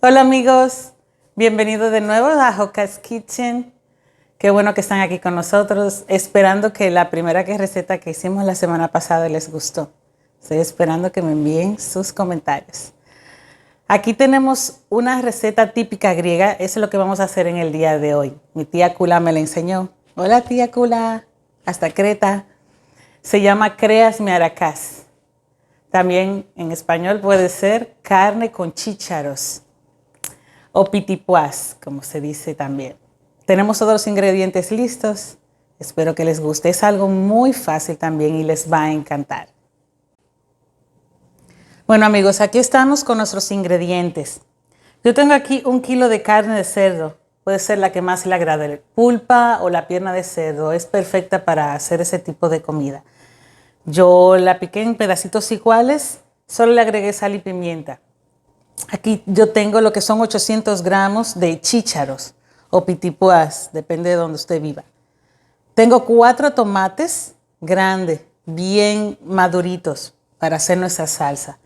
Hola amigos, bienvenidos de nuevo a Joca's Kitchen. Qué bueno que están aquí con nosotros, esperando que la primera receta que hicimos la semana pasada les gustó. Estoy esperando que me envíen sus comentarios. Aquí tenemos una receta típica griega, eso es lo que vamos a hacer en el día de hoy. Mi tía Kula me la enseñó. Hola tía Kula, hasta Creta. Se llama Kreas Mearakás. También en español puede ser carne con chícharos o pitipuás, como se dice también. Tenemos todos los ingredientes listos. Espero que les guste. Es algo muy fácil también y les va a encantar. Bueno amigos, aquí estamos con nuestros ingredientes. Yo tengo aquí 1 kilo de carne de cerdo. Puede ser la que más le agrade. Pulpa o la pierna de cerdo. Es perfecta para hacer ese tipo de comida. Yo la piqué en pedacitos iguales. Solo le agregué sal y pimienta. Aquí yo tengo lo que son 800 gramos de chícharos o pitipuás, depende de donde usted viva. Tengo 4 tomates grandes, bien maduritos para hacer nuestra salsa.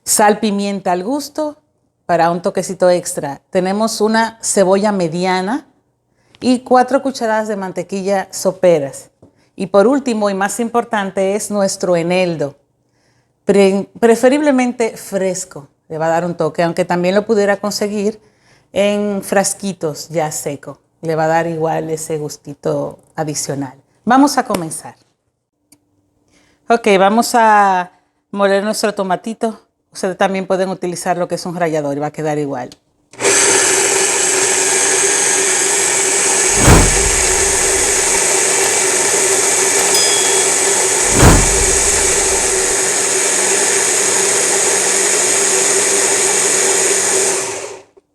Sal, pimienta al gusto para un toquecito extra. Tenemos una cebolla mediana y 4 cucharadas de mantequilla soperas. Y por último y más importante es nuestro eneldo, preferiblemente fresco. Le va a dar un toque, aunque también lo pudiera conseguir en frasquitos ya seco. Le va a dar igual ese gustito adicional. Vamos a comenzar. Ok, vamos a moler nuestro tomatito. Ustedes también pueden utilizar lo que es un rallador y va a quedar igual.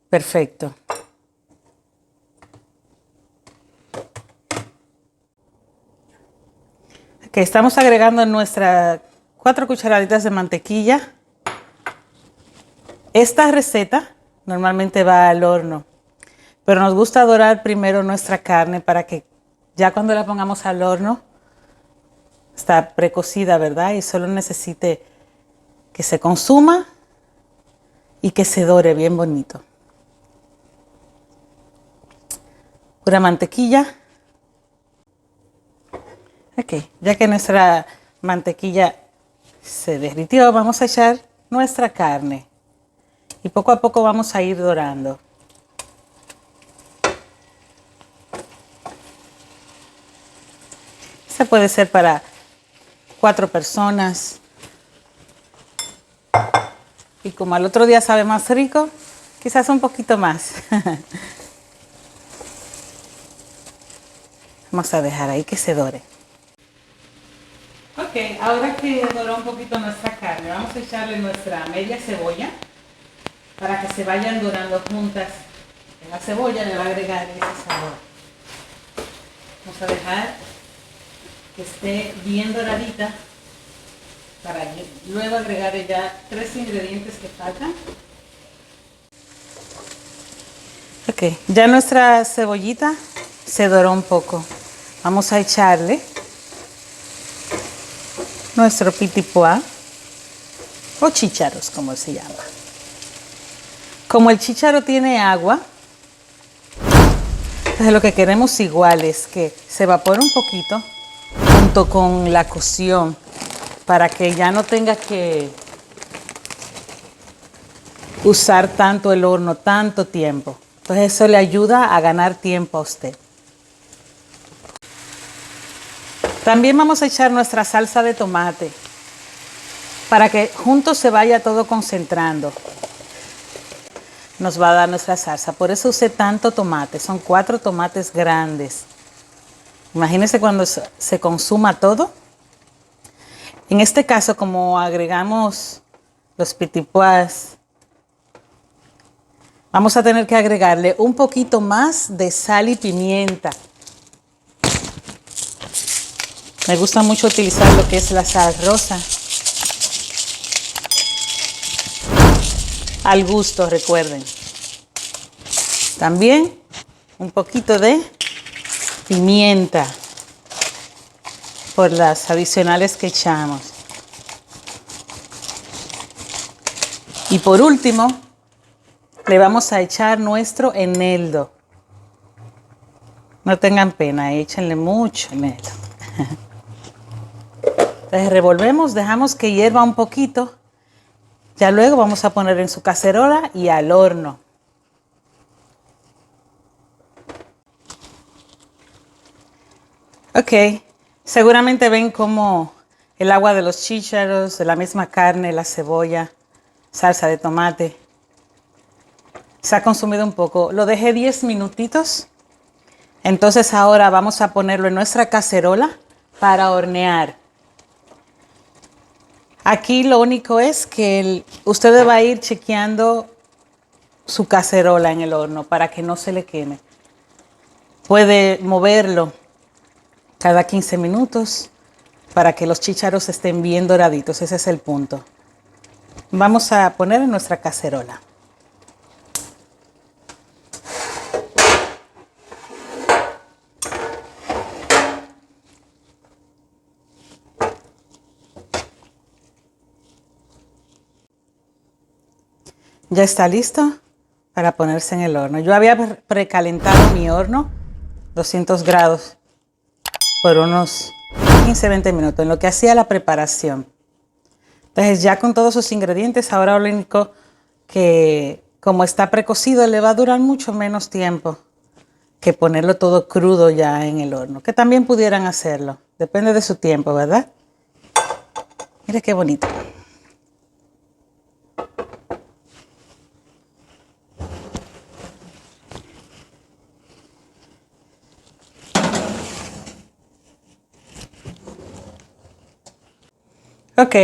Perfecto. Ok, estamos agregando nuestras 4 cucharaditas de mantequilla. Esta receta normalmente va al horno, pero nos gusta dorar primero nuestra carne para que ya cuando la pongamos al horno está precocida, ¿verdad? Y solo necesite que se consuma y que se dore bien bonito. Pura mantequilla. Ok, ya que nuestra mantequilla se derritió, vamos a echar nuestra carne y poco a poco vamos a ir dorando. Esta puede ser para 4 personas. Y como al otro día sabe más rico, quizás un poquito más. Vamos a dejar ahí que se dore. Ok, ahora que doró un poquito nuestra carne, vamos a echarle nuestra media cebolla para que se vayan dorando juntas. En la cebolla le va a agregar ese sabor. Vamos a dejar que esté bien doradita para luego agregar ya 3 ingredientes que faltan. Ok, ya nuestra cebollita se doró un poco. Vamos a echarle nuestro pitipuá o chícharos, como se llama. Como el chícharo tiene agua, entonces lo que queremos igual es que se evapore un poquito junto con la cocción para que ya no tenga que usar tanto el horno, tanto tiempo. Entonces eso le ayuda a ganar tiempo a usted. También vamos a echar nuestra salsa de tomate para que juntos se vaya todo concentrando. Nos va a dar nuestra salsa. Por eso usé tanto tomate. Son 4 tomates grandes. Imagínense cuando se consuma todo. En este caso, como agregamos los pitipuás, vamos a tener que agregarle un poquito más de sal y pimienta. Me gusta mucho utilizar lo que es la sal rosa. Al gusto, recuerden. También un poquito de pimienta por las adicionales que echamos. Y por último, le vamos a echar nuestro eneldo. No tengan pena, échenle mucho eneldo. Entonces revolvemos, dejamos que hierva un poquito. Ya luego vamos a poner en su cacerola y al horno. Ok, seguramente ven como el agua de los chícharos, de la misma carne, la cebolla, salsa de tomate, se ha consumido un poco. Lo dejé 10 minutitos. Entonces ahora vamos a ponerlo en nuestra cacerola para hornear. Aquí lo único es que usted va a ir chequeando su cacerola en el horno para que no se le queme. Puede moverlo cada 15 minutos para que los chícharos estén bien doraditos. Ese es el punto. Vamos a poner en nuestra cacerola. Ya está listo para ponerse en el horno. Yo había precalentado mi horno 200 grados por unos 15-20 minutos en lo que hacía la preparación. Entonces ya con todos sus ingredientes, ahora lo único que como está precocido le va a durar mucho menos tiempo que ponerlo todo crudo ya en el horno, que también pudieran hacerlo. Depende de su tiempo, ¿verdad? Mire qué bonito. Ok,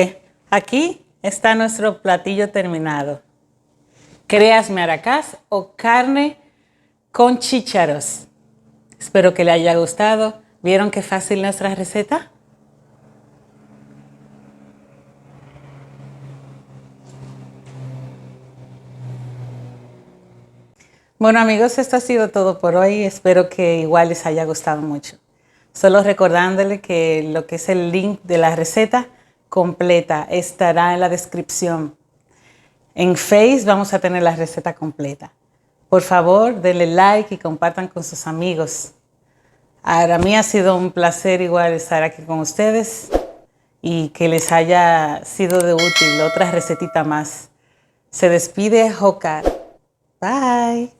aquí está nuestro platillo terminado. Creas maracás o carne con chícharos. Espero que le haya gustado. ¿Vieron qué fácil nuestra receta? Bueno amigos, esto ha sido todo por hoy. Espero que igual les haya gustado mucho. Solo recordándole que lo que es el link de la receta completa estará en la descripción. En Face vamos a tener la receta completa. Por favor, denle like y compartan con sus amigos. Para mí ha sido un placer igual estar aquí con ustedes y que les haya sido de útil otra recetita más. Se despide Jocar. Bye.